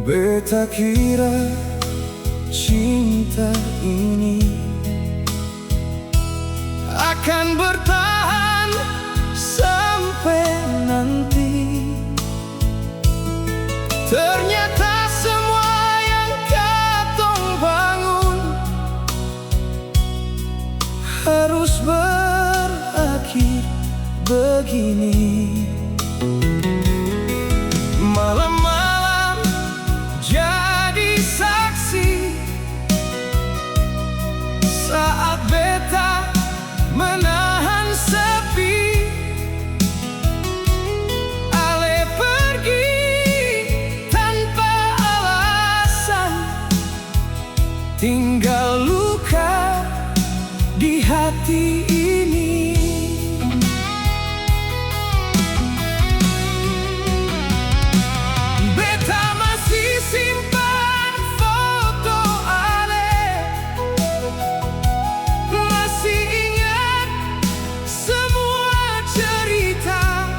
Beta kira cinta ini akan bertahan sampai nanti. Ternyata semua yang katong bangun harus berakhir begini. Malam-malam jadi saksi saat beta menahan sepi. Ale pergi tanpa alasan, tinggal luka di hati ini. Beta masih simpan foto Ale, masih ingat semua cerita.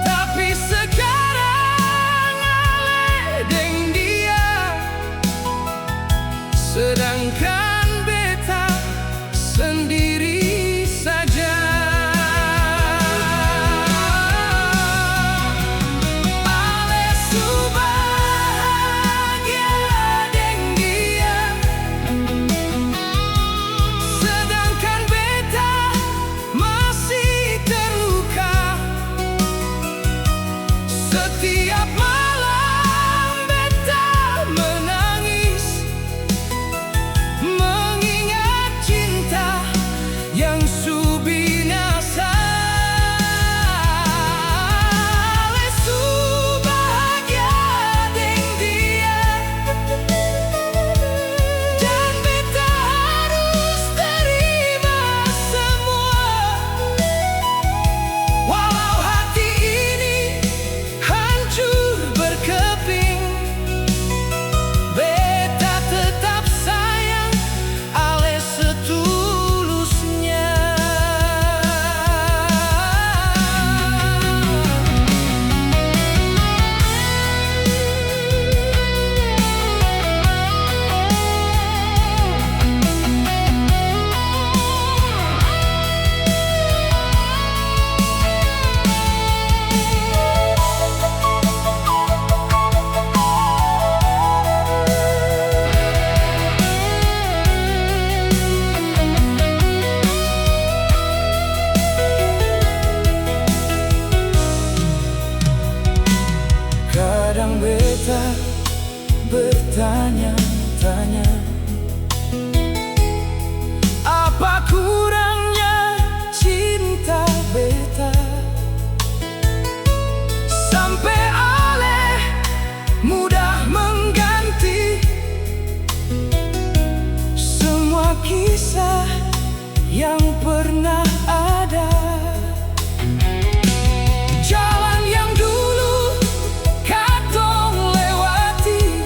Tapi sekarang Ale deng dia, sedangkan beta sendiri saja. Ale su bahagia deng dia, sedangkan beta masih terluka. Setiap malam beta menangis, mengingat cinta yang su binasa. Ale su bahagia deng dia, dan beta harus terima semua. Walau hati ini hancur berkeping, beta tetap sayang Ale setulusnya. Kadang beta bertanya-tanya, apa kurangnya cinta beta sampai Ale mudah mengganti semua kisah yang pernah ada. Jalan yang dulu katong lewati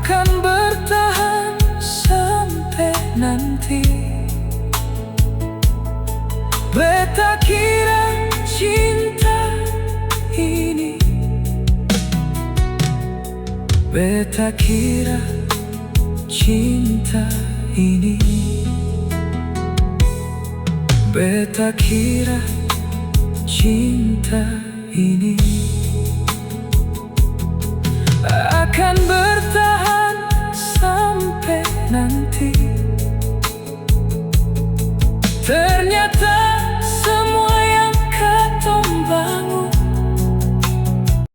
akan bertahan sampai nanti. Beta kira cinta ini, beta kira cinta ini, beta kira cinta ini.